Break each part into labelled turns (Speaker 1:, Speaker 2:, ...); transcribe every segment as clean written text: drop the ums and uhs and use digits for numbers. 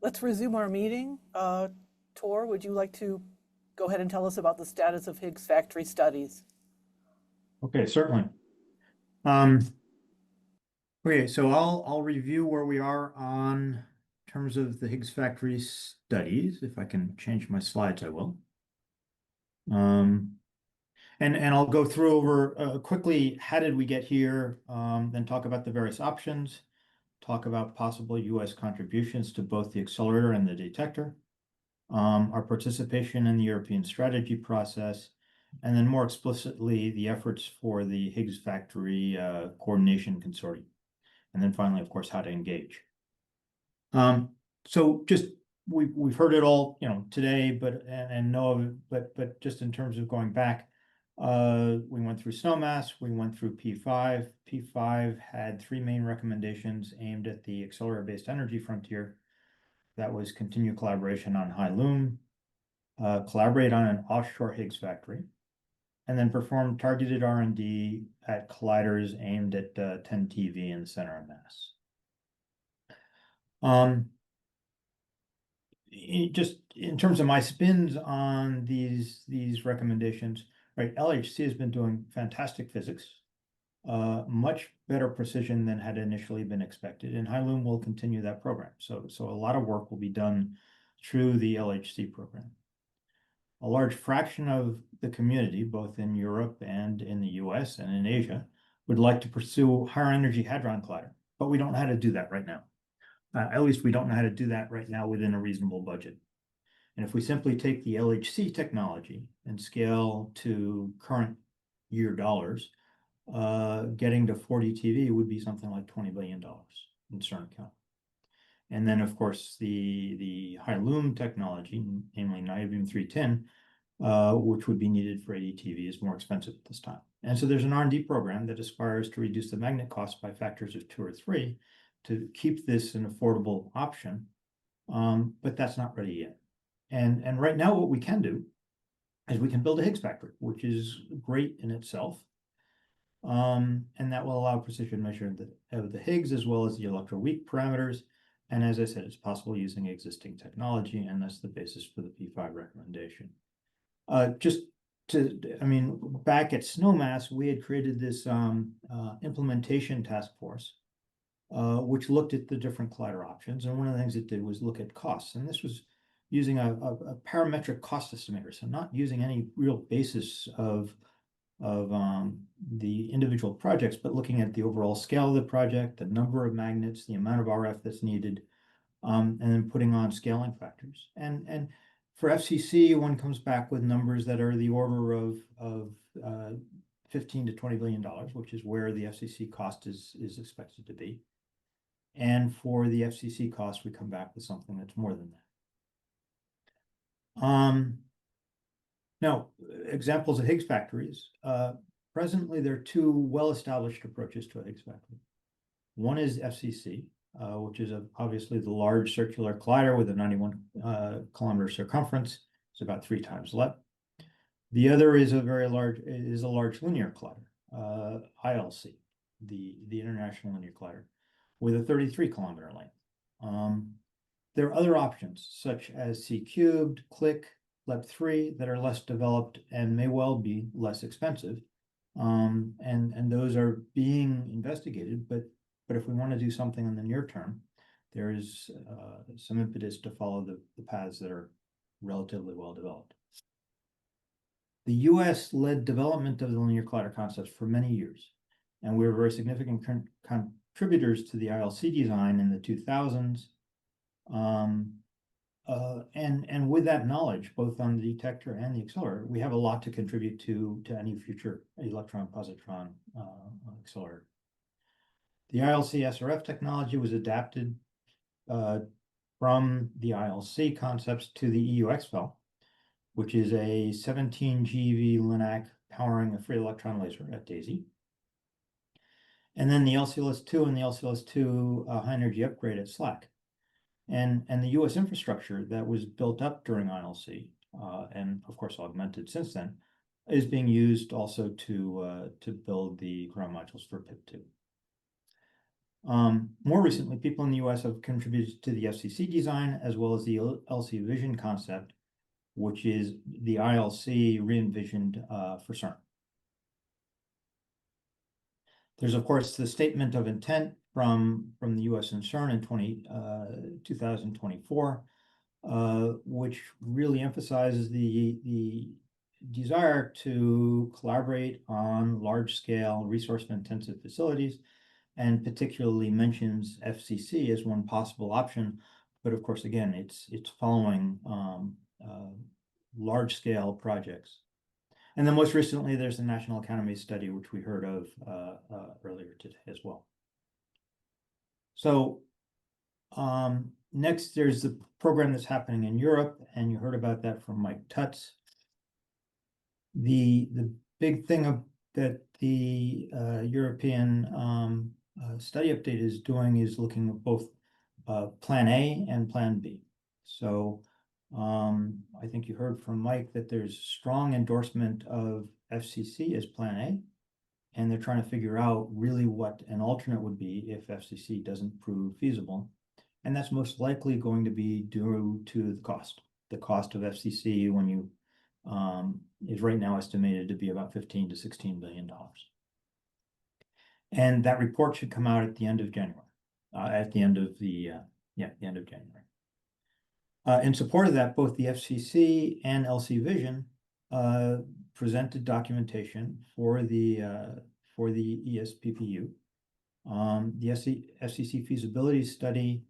Speaker 1: let's resume our meeting. Tor, would you like to go ahead and tell us about the status of Higgs factory studies?
Speaker 2: Okay, certainly. Um, okay, so I'll review where we are on terms of the Higgs factory studies. If I can change my slides, I will. And I'll go through over quickly how did we get here, then talk about the various options, talk about possible U.S. contributions to both the accelerator and the detector, our participation in the European strategy process, and then more explicitly, the efforts for the Higgs factory coordination consortium. And then finally, of course, how to engage. So just we've heard it all, today, but and know of it, but just in terms of going back, we went through SNOMAS, we went through P5. P5 had three main recommendations aimed at the accelerator-based energy frontier. That was continue collaboration on high loom, collaborate on an offshore Higgs factory, and then perform targeted R&D at colliders aimed at 10 TeV in the center of mass. Just in terms of my spins on these recommendations, right? LHC has been doing fantastic physics, much better precision than had initially been expected, and high loom will continue that program. So a lot of work will be done through the LHC program. A large fraction of the community, both in Europe and in the US and in Asia, would like to pursue higher energy hadron collider, but we don't know how to do that right now. At least we don't know how to do that right now within a reasonable budget. And if we simply take the LHC technology and scale to current year dollars, getting to 40 TeV would be something like $20 billion in CERN account. And then, of course, the high loom technology, namely niobium 310, which would be needed for 80 TeV, is more expensive at this time. And so there's an R&D program that aspires to reduce the magnet cost by factors of 2 or 3 to keep this an affordable option, but that's not ready yet. And right now, what we can do is we can build a Higgs factory, which is great in itself. And that will allow precision measurement of the Higgs as well as the electroweak parameters. And as I said, it's possible using existing technology, and that's the basis for the P5 recommendation. Back at SNOMAS, we had created this implementation task force, which looked at the different collider options. And one of the things it did was look at costs. And this was using a parametric cost estimator, so not using any real basis of the individual projects, but looking at the overall scale of the project, the number of magnets, the amount of RF that's needed, and then putting on scaling factors. And for FCC, one comes back with numbers that are the order of $15 to $20 billion, which is where the FCC cost is expected to be. And for the FCC cost, we come back with something that's more than that. Now, examples of Higgs factories. Presently, there are two well-established approaches to a Higgs factory. One is FCC, which is obviously the large circular collider with a 91 kilometer circumference. It's about 3 times LEP. The other is a large linear collider, ILC, the International Linear Collider, with a 33 kilometer length. There are other options such as C cubed, CLIC, LEP3 that are less developed and may well be less expensive. And those are being investigated, but if we want to do something in the near term, there is some impetus to follow the paths that are relatively well developed. The US led development of the linear collider concepts for many years, and we were very significant contributors to the ILC design in the 2000s. And with that knowledge, both on the detector and the accelerator, we have a lot to contribute to any future electron-positron accelerator. The ILC SRF technology was adapted from the ILC concepts to the EU XFEL, which is a 17 GeV LINAC powering a free electron laser at DAISY. And then the LCLS2 and the LCLS2 high energy upgrade at SLAC. And the US infrastructure that was built up during ILC, and of course augmented since then, is being used also to build the ground modules for PIP2. More recently, people in the US have contributed to the FCC design as well as the LC Vision concept, which is the ILC re-envisioned for CERN. There's, of course, the statement of intent from the US and CERN in 2024, which really emphasizes the desire to collaborate on large-scale resource-intensive facilities, and particularly mentions FCC as one possible option. But of course, again, it's following large-scale projects. And then most recently, there's the National Academy study, which we heard of earlier today as well. So next, there's the program that's happening in Europe, and you heard about that from Mike Tutz. The big thing that the European study update is doing is looking at both Plan A and Plan B. So I think you heard from Mike that there's strong endorsement of FCC as Plan A, and they're trying to figure out really what an alternate would be if FCC doesn't prove feasible. And that's most likely going to be due to the cost. The cost of FCC when you is right now estimated to be about $15 to $16 billion. And that report should come out at the end of January, at the end of the end of January. In support of that, both the FCC and LC Vision presented documentation for the ESPPU. The FCC feasibility study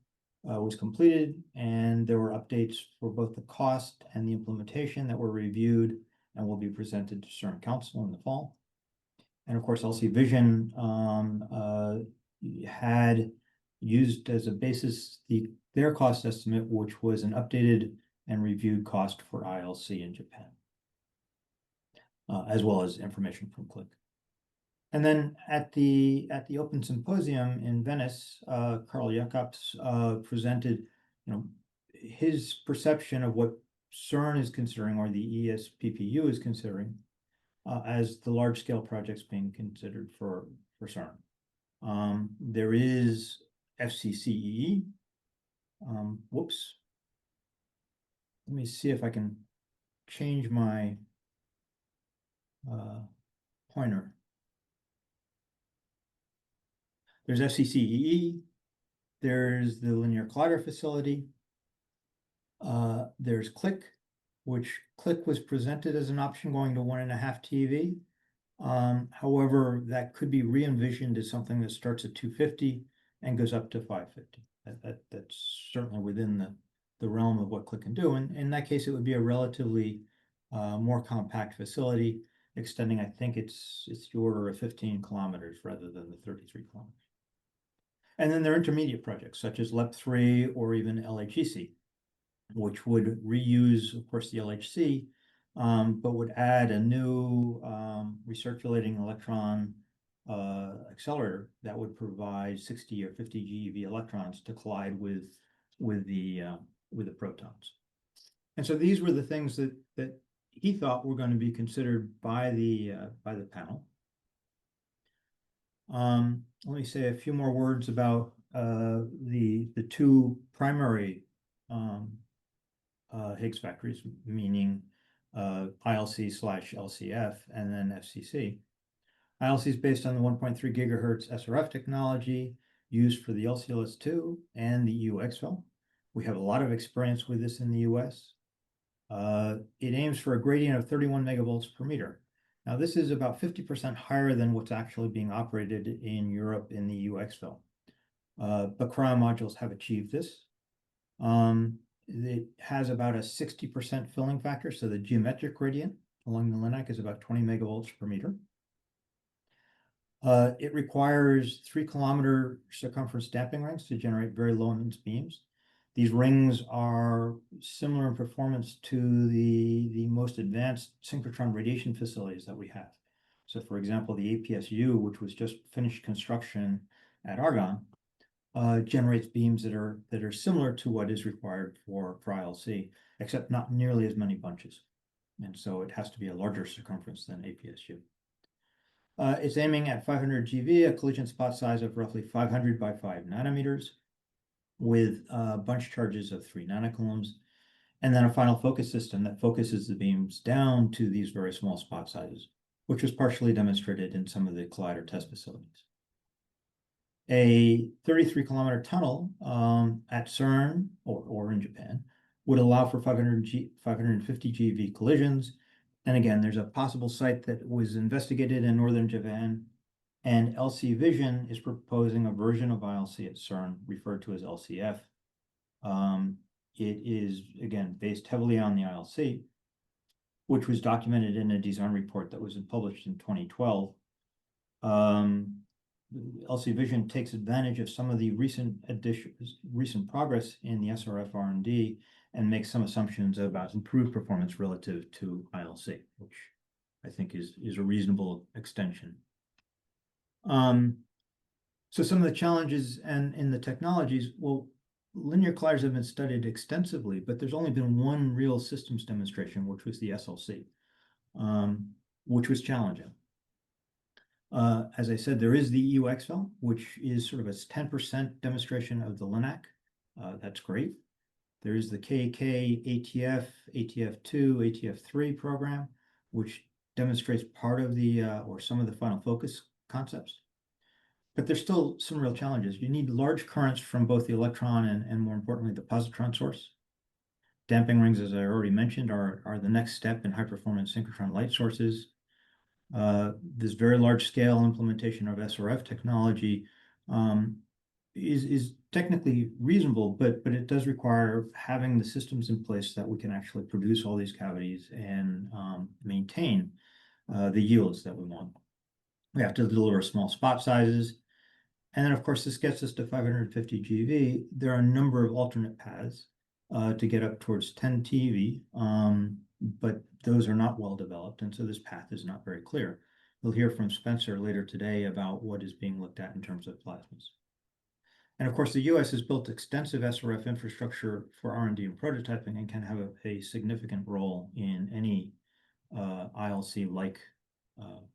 Speaker 2: was completed, and there were updates for both the cost and the implementation that were reviewed and will be presented to CERN Council in the fall. And of course, LC Vision had used as a basis their cost estimate, which was an updated and reviewed cost for ILC in Japan, as well as information from CLIC. And then at the Open Symposium in Venice, Carl Jacobs presented, his perception of what CERN is considering, or the ESPPU is considering, as the large-scale projects being considered for CERN. There is FCCEE. Whoops. Let me see if I can change my pointer. There's FCCEE. There's the Linear Collider Facility. There's CLIC, which CLIC was presented as an option going to 1.5 TeV. However, that could be re-envisioned as something that starts at 250 and goes up to 550. That's certainly within the realm of what CLIC can do. And in that case, it would be a relatively more compact facility, extending, I think it's the order of 15 kilometers rather than the 33 kilometers. And then there are intermediate projects such as LEP3 or even LHEC, which would reuse, of course, the LHC, but would add a new recirculating electron accelerator that would provide 60 or 50 GeV electrons to collide with the protons. And so these were the things that he thought were going to be considered by the panel. Let me say a few more words about the two primary Higgs factories, meaning ILC/LCF and then FCC. ILC is based on the 1.3 gigahertz SRF technology used for the LCLS2 and the EU exfil. We have a lot of experience with this in the US. It aims for a gradient of 31 megavolts per meter. Now, this is about 50% higher than what's actually being operated in Europe in the EU exfil. But cryo modules have achieved this. It has about a 60% filling factor, so the geometric gradient along the LINAC is about 20 megavolts per meter. It requires 3-kilometer circumference damping rings to generate very low impedance beams. These rings are similar in performance to the most advanced synchrotron radiation facilities that we have. So, for example, the APSU, which was just finished construction at Argonne, generates beams that are similar to what is required for ILC, except not nearly as many bunches. And so it has to be a larger circumference than APSU. It's aiming at 500 GV, a collision spot size of roughly 500 by 5 nanometers, with bunch charges of 3 nanocoulombs, and then a final focus system that focuses the beams down to these very small spot sizes, which was partially demonstrated in some of the collider test facilities. A 33-kilometer tunnel at CERN or in Japan would allow for 550 GeV collisions. And again, there's a possible site that was investigated in northern Japan, and LC Vision is proposing a version of ILC at CERN referred to as LCF. It is, again, based heavily on the ILC, which was documented in a design report that was published in 2012. LC Vision takes advantage of some of the recent progress in the SRF R&D and makes some assumptions about improved performance relative to ILC, which I think is a reasonable extension. So some of the challenges and in the technologies, well, linear colliders have been studied extensively, but there's only been one real systems demonstration, which was the SLC, which was challenging. As I said, there is the EU-XFEL, which is sort of a 10% demonstration of the LINAC. That's great. There is the KK ATF, ATF2, ATF3 program, which demonstrates part of the or some of the final focus concepts. But there's still some real challenges. You need large currents from both the electron and more importantly, the positron source. Damping rings, as I already mentioned, are the next step in high-performance synchrotron light sources. This very large-scale implementation of SRF technology is technically reasonable, but it does require having the systems in place that we can actually produce all these cavities and maintain the yields that we want. We have to deliver small spot sizes. And then, of course, this gets us to 550 GeV. There are a number of alternate paths to get up towards 10 TeV, but those are not well developed, and so this path is not very clear. We'll hear from Spencer later today about what is being looked at in terms of plasmas. And of course, the US has built extensive SRF infrastructure for R&D and prototyping and can have a significant role in any ILC-like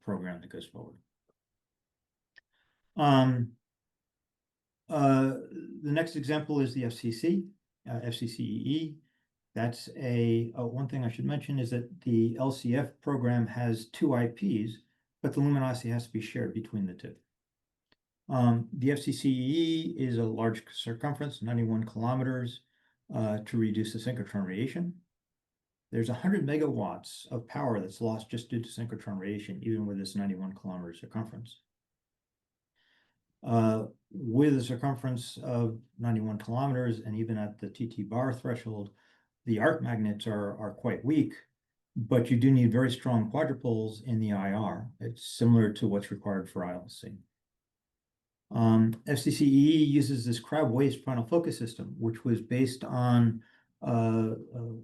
Speaker 2: program that goes forward. The next example is the FCC, FCCEE. That's one thing I should mention is that the LCF program has 2 IPs, but the luminosity has to be shared between the two. The FCCEE is a large circumference, 91 kilometers, to reduce the synchrotron radiation. There's 100 megawatts of power that's lost just due to synchrotron radiation, even with this 91 kilometer circumference. With a circumference of 91 kilometers and even at the TT bar threshold, the arc magnets are quite weak, but you do need very strong quadrupoles in the IR. It's similar to what's required for ILC. FCCEE uses this crab waist final focus system, which was based on a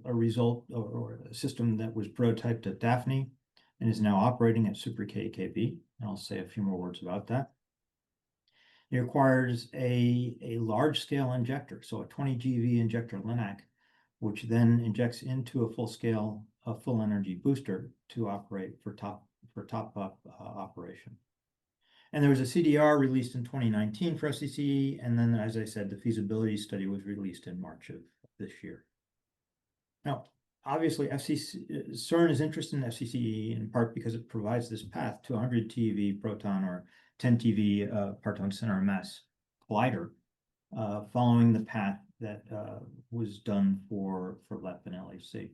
Speaker 2: result or a system that was prototyped at Daphne and is now operating at Super KKB. And I'll say a few more words about that. It requires a large-scale injector, so a 20 GeV injector LINAC, which then injects into a full-scale, full-energy booster to operate for top-up operation. And there was a CDR released in 2019 for FCCE, and then, as I said, the feasibility study was released in March of this year. Now, obviously, CERN is interested in FCCE in part because it provides this path to 100 TeV proton or 10 TeV parton center mass collider, following the path that was done for LEP and LHC.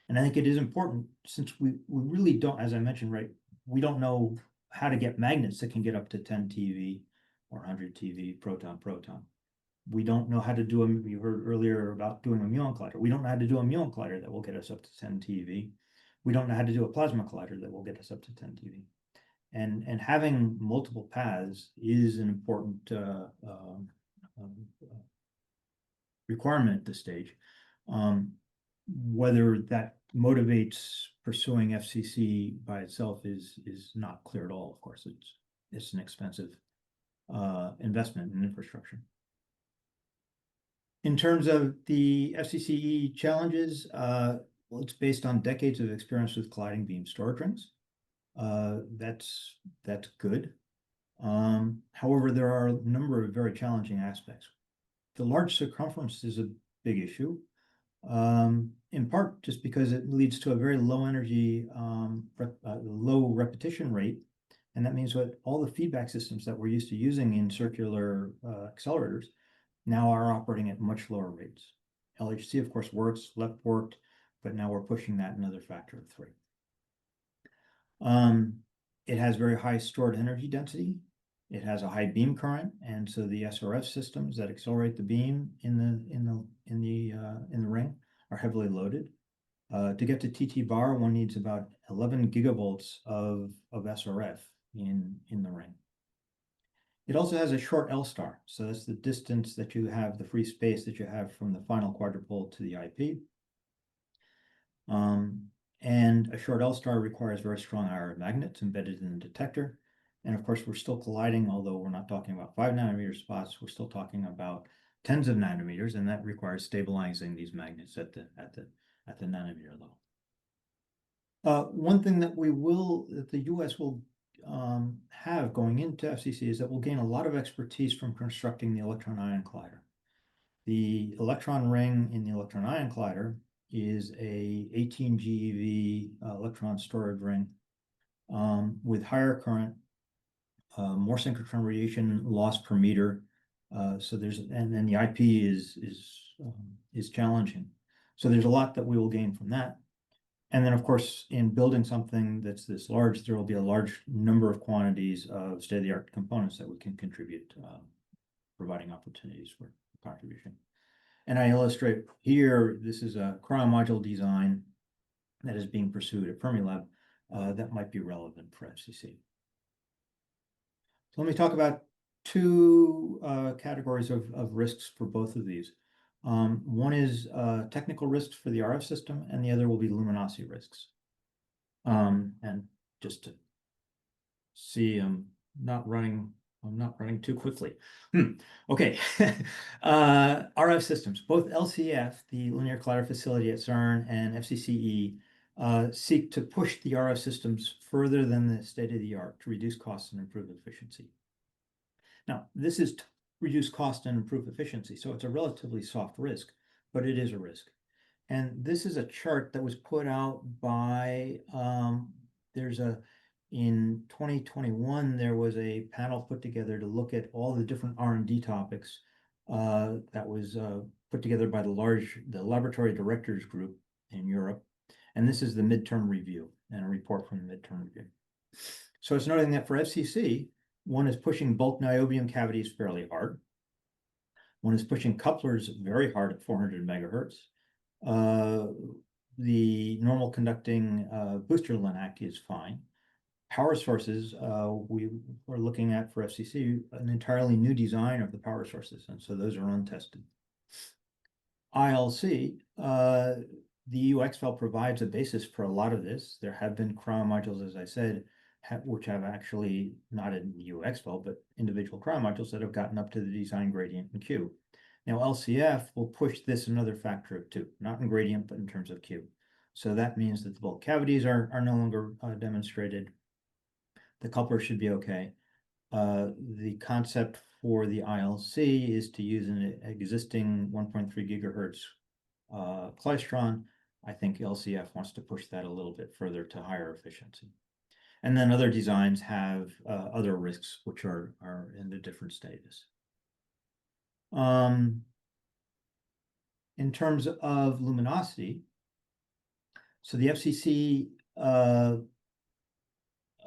Speaker 2: And I think it is important since we really don't, as I mentioned, right, we don't know how to get magnets that can get up to 10 TeV or 100 TeV proton. We don't know how to do them. You heard earlier about doing a muon collider. We don't know how to do a muon collider that will get us up to 10 TeV. We don't know how to do a plasma collider that will get us up to 10 TeV. And having multiple paths is an important requirement at this stage. Whether that motivates pursuing FCC by itself is not clear at all. Of course, it's an expensive investment in infrastructure. In terms of the FCCE challenges, well, it's based on decades of experience with colliding beam storage rings. That's good. However, there are a number of very challenging aspects. The large circumference is a big issue, in part just because it leads to a very low energy, low repetition rate. And that means that all the feedback systems that we're used to using in circular accelerators now are operating at much lower rates. LHC, of course, works, LEP worked, but now we're pushing that another factor of 3. It has very high stored energy density. It has a high beam current, and so the SRF systems that accelerate the beam in the ring are heavily loaded. To get to TT bar, one needs about 11 gigavolts of SRF in the ring. It also has a short L star, so that's the distance that you have, the free space that you have from the final quadrupole to the IP. And a short L star requires very strong IR magnets embedded in the detector. And of course, we're still colliding, although we're not talking about 5 nanometer spots, we're still talking about tens of nanometers, and that requires stabilizing these magnets at the nanometer level. One thing that the US will have going into FCC is that we'll gain a lot of expertise from constructing the electron ion collider. The electron ring in the electron ion collider is a 18 GeV electron storage ring with higher current, more synchrotron radiation loss per meter. And then the IP is challenging. So there's a lot that we will gain from that. And then, of course, in building something that's this large, there will be a large number of quantities of state-of-the-art components that we can contribute, providing opportunities for contribution. And I illustrate here, this is a cryomodule design that is being pursued at Fermilab that might be relevant for FCC. So let me talk about 2 categories of risks for both of these. One is technical risks for the RF system, and the other will be luminosity risks. And just to see, I'm not running too quickly. Okay. RF systems, both LCF, the Linear Collider Facility at CERN, and FCCE seek to push the RF systems further than the state-of-the-art to reduce costs and improve efficiency. Now, this is to reduce cost and improve efficiency, so it's a relatively soft risk, but it is a risk. And this is a chart that was put out by, in 2021, there was a panel put together to look at all the different R&D topics that was put together by the Laboratory Directors Group in Europe. And this is the midterm review and a report from the midterm review. So it's noting that for FCC, one is pushing bulk niobium cavities fairly hard. One is pushing couplers very hard at 400 megahertz. The normal conducting booster LINAC is fine. Power sources, we are looking at for FCC an entirely new design of the power sources, and so those are untested. ILC, the EU XFEL provides a basis for a lot of this. There have been cryomodules, as I said, which have actually not in EU XFEL, but individual cryomodules that have gotten up to the design gradient in Q. Now LCF will push this another factor of 2, not in gradient, but in terms of Q. So that means that the bulk cavities are no longer demonstrated. The coupler should be okay. The concept for the ILC is to use an existing 1.3 gigahertz klystron. I think LCF wants to push that a little bit further to higher efficiency. And then other designs have other risks, which are in a different status. In terms of luminosity, so the FCC, not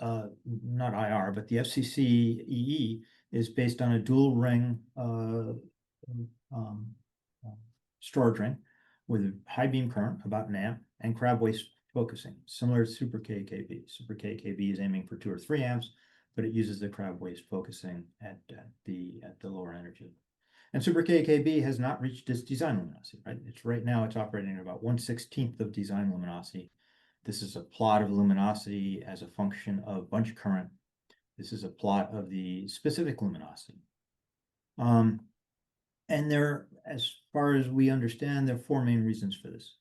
Speaker 2: IR, but the FCC EE is based on a dual ring storage ring with high beam current, about an amp, and crab waste focusing, similar to Super KKB. Super KKB is aiming for 2 or 3 amps, but it uses the crab waste focusing at the lower energy. And Super KKB has not reached its design luminosity, right? Right now it's operating at about 1/16 of design luminosity. This is a plot of luminosity as a function of bunch current. This is a plot of the specific luminosity. And as far as we understand, there are 4 main reasons for this.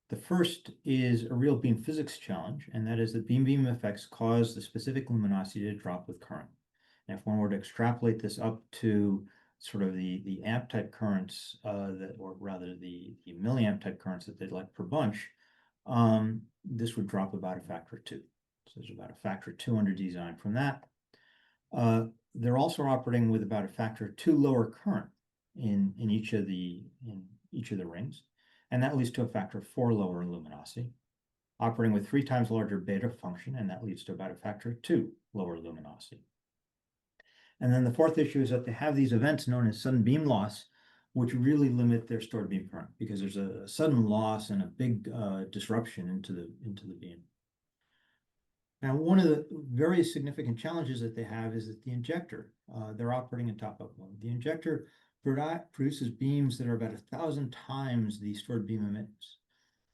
Speaker 2: The first is a real beam physics challenge, and that is that beam effects cause the specific luminosity to drop with current. And if one were to extrapolate this up to sort of the amp type currents, or rather the milliamp type currents that they'd like per bunch, this would drop about a factor of 2. So there's about a factor of 2 under design from that. They're also operating with about a factor of 2 lower current in each of the rings, and that leads to a factor of 4 lower luminosity. Operating with 3 times larger beta function, and that leads to about a factor of 2 lower luminosity. And then the fourth issue is that they have these events known as sudden beam loss, which really limit their stored beam current because there's a sudden loss and a big disruption into the beam. Now, one of the very significant challenges that they have is that the injector, they're operating in top-up mode. The injector produces beams that are about 1,000 times the stored beam emittance.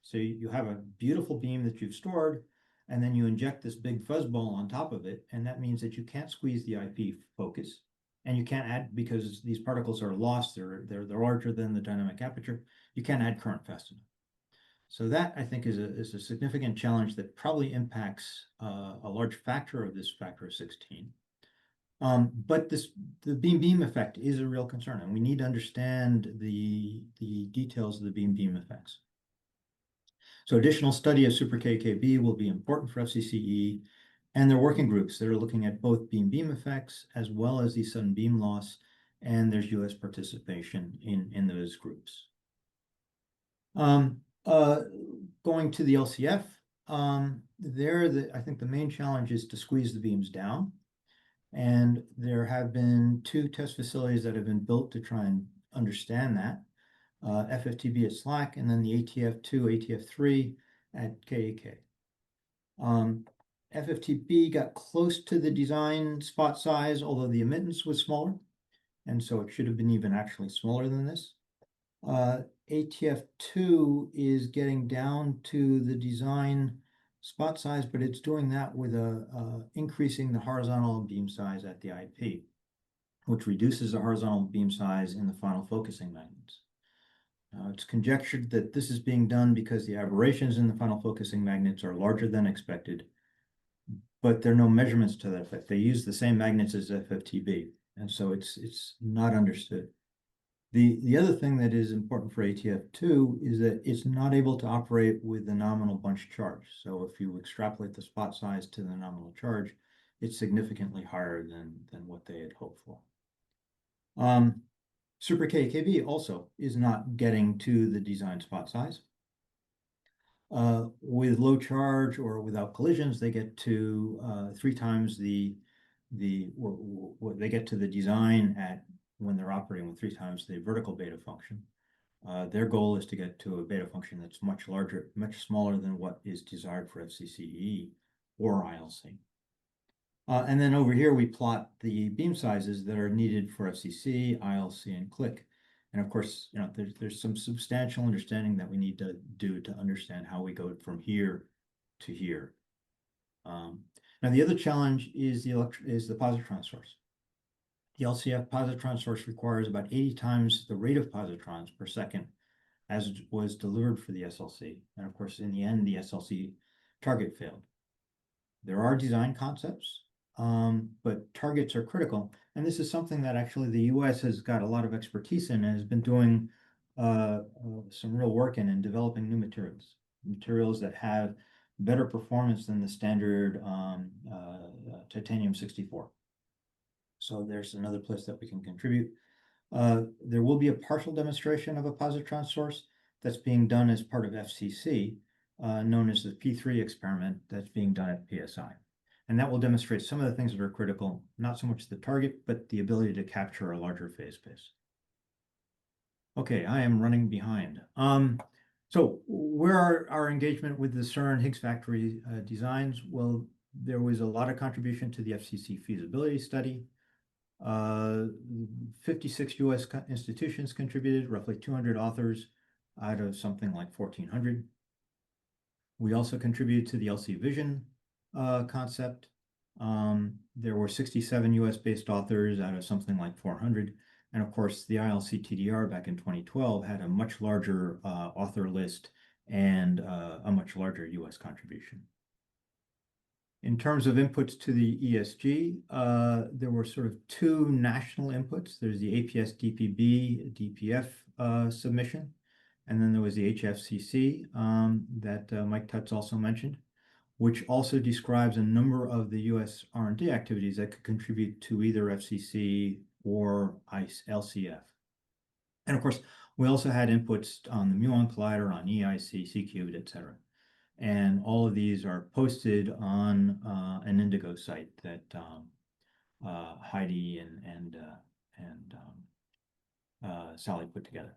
Speaker 2: So you have a beautiful beam that you've stored, and then you inject this big fuzzball on top of it, and that means that you can't squeeze the IP focus, and you can't add, because these particles are lost, they're larger than the dynamic aperture, you can't add current fast enough. So that, I think, is a significant challenge that probably impacts a large factor of this factor of 16. But the beam effect is a real concern, and we need to understand the details of the beam effects. So additional study of super KKB will be important for FCCE, and there are working groups that are looking at both beam effects as well as the sudden beam loss, and there's US participation in those groups. Going to the LCF, I think the main challenge is to squeeze the beams down. And there have been 2 test facilities that have been built to try and understand that. FFTB at SLAC, and then the ATF2, ATF3 at KAK. FFTB got close to the design spot size, although the emittance was smaller, and so it should have been even actually smaller than this. ATF2 is getting down to the design spot size, but it's doing that with increasing the horizontal beam size at the IP, which reduces the horizontal beam size in the final focusing magnets. It's conjectured that this is being done because the aberrations in the final focusing magnets are larger than expected, but there are no measurements to that effect. They use the same magnets as FFTB, and so it's not understood. The other thing that is important for ATF2 is that it's not able to operate with the nominal bunch charge. So if you extrapolate the spot size to the nominal charge, it's significantly higher than what they had hoped for. Super KKB also is not getting to the design spot size. With low charge or without collisions, they get to 3 times they get to the design at when they're operating with 3 times the vertical beta function. Their goal is to get to a beta function that's much larger, much smaller than what is desired for FCCE or ILC. And then over here, we plot the beam sizes that are needed for FCC, ILC, and CLIC. And of course, there's some substantial understanding that we need to do to understand how we go from here to here. Now, the other challenge is the positron source. The LCF positron source requires about 80 times the rate of positrons per second as was delivered for the SLC. And of course, in the end, the SLC target failed. There are design concepts, but targets are critical. And this is something that actually the US has got a lot of expertise in and has been doing some real work in developing new materials that have better performance than the standard titanium 64. So there's another place that we can contribute. There will be a partial demonstration of a positron source that's being done as part of FCC, known as the P3 experiment that's being done at PSI. And that will demonstrate some of the things that are critical, not so much the target, but the ability to capture a larger phase space. Okay, I am running behind. So where are our engagement with the CERN Higgs factory designs? Well, there was a lot of contribution to the FCC feasibility study. 56 US institutions contributed, roughly 200 authors out of something like 1,400. We also contributed to the LC Vision concept. There were 67 US-based authors out of something like 400. And of course, the ILC TDR back in 2012 had a much larger author list and a much larger US contribution. In terms of inputs to the ESG, there were sort of two national inputs. There's the APS DPF submission, and then there was the HFCC that Mike Tutz also mentioned, which also describes a number of the US R&D activities that could contribute to either FCC or LCF. And of course, we also had inputs on the Muon Collider, on EIC, C-Cubed, et cetera. And all of these are posted on an Indigo site that Heidi and Sally put together.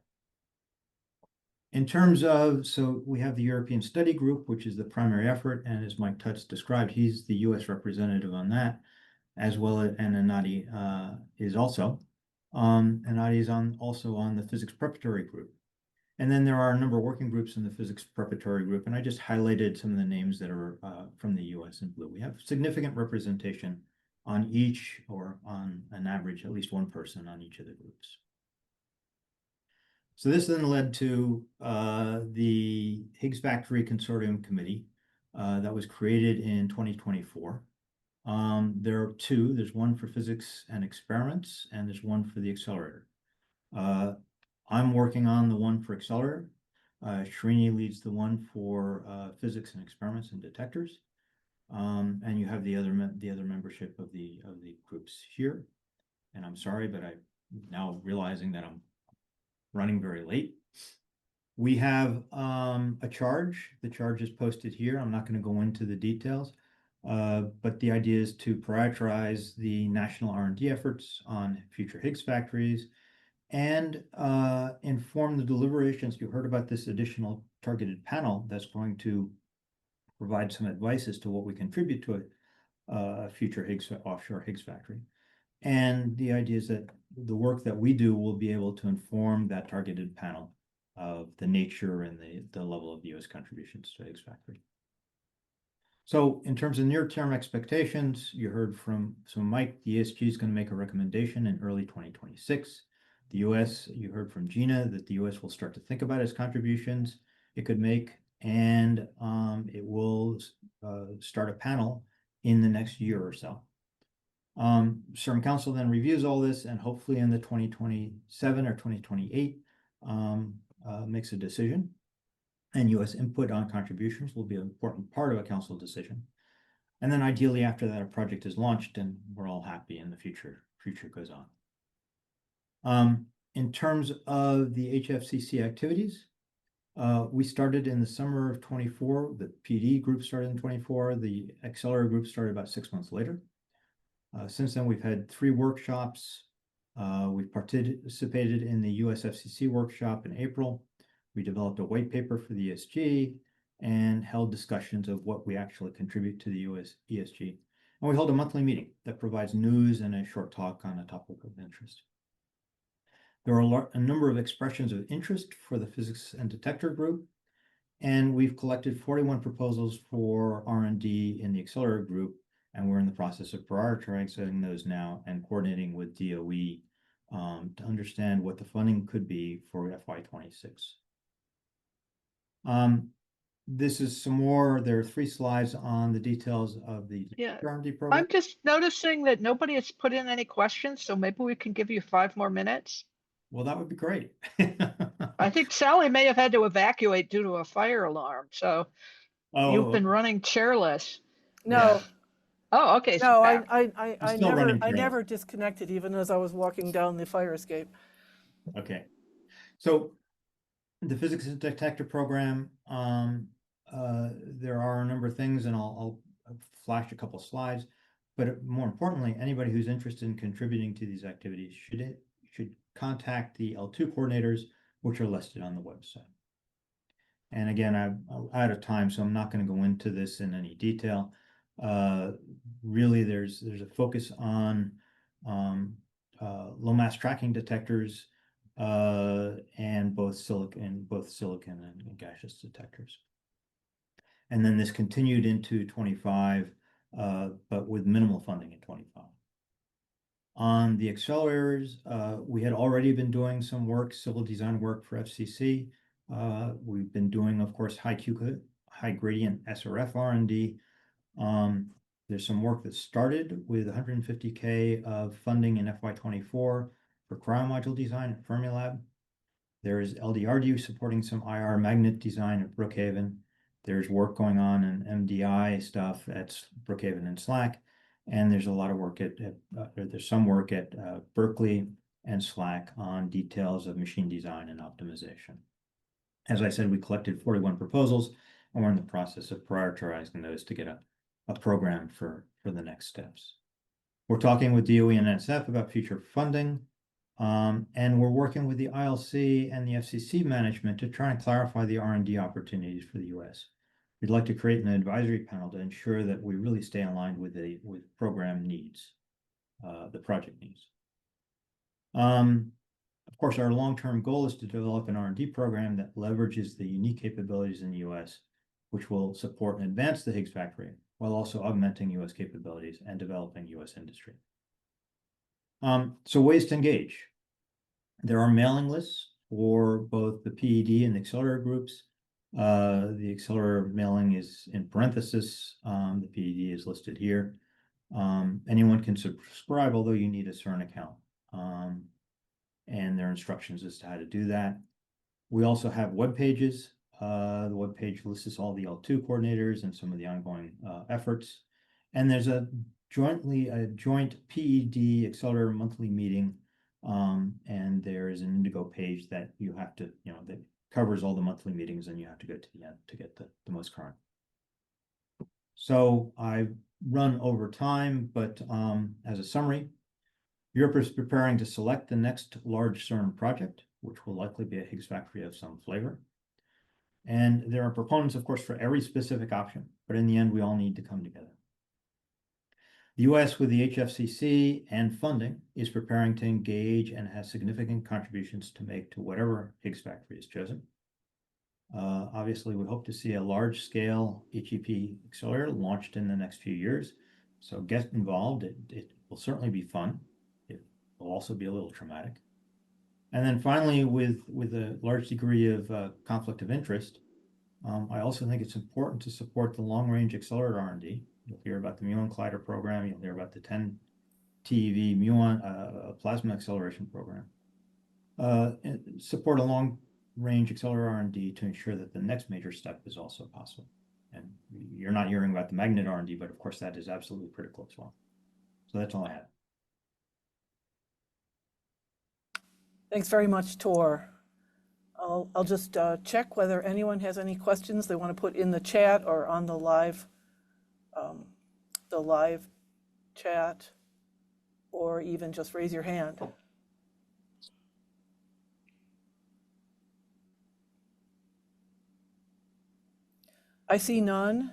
Speaker 2: In terms of, so we have the European Study Group, which is the primary effort, and as Mike Tutz described, he's the US representative on that, as well as, and Anadi is also. Anadi is also on the Physics Preparatory Group. And then there are a number of working groups in the Physics Preparatory Group, and I just highlighted some of the names that are from the US in blue. We have significant representation on each, or on an average, at least one person on each of the groups. So this then led to the Higgs Factory Consortium Committee that was created in 2024. There are two. There's one for physics and experiments, and there's one for the accelerator. I'm working on the one for accelerator. Srini leads the one for physics and experiments and detectors. And you have the other membership of the groups here. And I'm sorry, but I'm now realizing that I'm running very late. We have a charge. The charge is posted here. I'm not going to go into the details, but the idea is to prioritize the national R&D efforts on future Higgs factories and inform the deliberations. You heard about this additional targeted panel that's going to provide some advice as to what we contribute to a future offshore Higgs factory. And the idea is that the work that we do will be able to inform that targeted panel of the nature and the level of the US contributions to Higgs factory. So in terms of near-term expectations, you heard from Mike, the ESG is going to make a recommendation in early 2026. The US, you heard from Gina that the US will start to think about its contributions it could make, and it will start a panel in the next year or so. CERN Council then reviews all this, and hopefully in the 2027 or 2028 makes a decision. And US input on contributions will be an important part of a council decision. And then ideally after that, a project is launched and we're all happy and the future goes on. In terms of the HFCC activities, we started in the summer of 24. The PD group started in 24. The accelerator group started about 6 months later. Since then, we've had 3 workshops. We've participated in the US FCC workshop in April. We developed a white paper for the ESG and held discussions of what we actually contribute to the US ESG. And we hold a monthly meeting that provides news and a short talk on a topic of interest. There are a number of expressions of interest for the physics and detector group, and we've collected 41 proposals for R&D in the accelerator group, and we're in the process of prioritizing those now and coordinating with DOE to understand what the funding could be for FY26. This is some more. There are 3 slides on the details of the R&D program.
Speaker 3: I'm just noticing that nobody has put in any questions, so maybe we can give you 5 more minutes.
Speaker 2: Well, that would be great.
Speaker 3: I think Sally may have had to evacuate due to a fire alarm, so you've been running chairless.
Speaker 1: No.
Speaker 2: Yeah.
Speaker 3: Oh, okay.
Speaker 1: No,
Speaker 3: so
Speaker 1: I never disconnected even as I was walking down the fire escape.
Speaker 2: Okay. So the physics and detector program, there are a number of things, and I'll flash a couple slides, but more importantly, anybody who's interested in contributing to these activities should contact the L2 coordinators, which are listed on the website. And again, I'm out of time, so I'm not going to go into this in any detail. Really, there's a focus on low mass tracking detectors and both silicon and gaseous detectors. And then this continued into 25, but with minimal funding in 25. On the accelerators, we had already been doing some work, civil design work for FCC. We've been doing, of course, high gradient SRF R&D. There's some work that started with 150K of funding in FY24 for cryomodule design at Fermilab. There is LDRD supporting some IR magnet design at Brookhaven. There's work going on in MDI stuff at Brookhaven and SLAC. And there's a lot of work there's some work at Berkeley and SLAC on details of machine design and optimization. As I said, we collected 41 proposals, and we're in the process of prioritizing those to get a program for the next steps. We're talking with DOE and NSF about future funding, and we're working with the ILC and the FCC management to try and clarify the R&D opportunities for the US. We'd like to create an advisory panel to ensure that we really stay aligned with program needs, the project needs. Of course, our long-term goal is to develop an R&D program that leverages the unique capabilities in the US, which will support and advance the Higgs factory, while also augmenting US capabilities and developing US industry. So ways to engage. There are mailing lists for both the PED and the accelerator groups. The accelerator mailing is in parenthesis. The PED is listed here. Anyone can subscribe, although you need a CERN account. And there are instructions as to how to do that. We also have web pages. The web page lists all the L2 coordinators and some of the ongoing efforts. And there's a joint PED accelerator monthly meeting. And there is an Indigo page that you have to, that covers all the monthly meetings, and you have to go to the end to get the most current. So I run over time, but as a summary, Europe is preparing to select the next large CERN project, which will likely be a Higgs factory of some flavor. And there are proponents, of course, for every specific option, but in the end, we all need to come together. The US, with the HFCC and funding, is preparing to engage and has significant contributions to make to whatever Higgs factory is chosen. Obviously, we hope to see a large-scale HEP accelerator launched in the next few years. So get involved. It will certainly be fun. It will also be a little traumatic. And then finally, with a large degree of conflict of interest, I also think it's important to support the long-range accelerator R&D. You'll hear about the muon collider program. You'll hear about the 10 TeV muon plasma acceleration program. And support a long-range accelerator R&D to ensure that the next major step is also possible. And you're not hearing about the magnet R&D, but of course that is absolutely critical as well. So that's all I have.
Speaker 1: Thanks very much, Tor. I'll just check whether anyone has any questions they want to put in the chat or on the live chat, or even just raise your hand. I see none.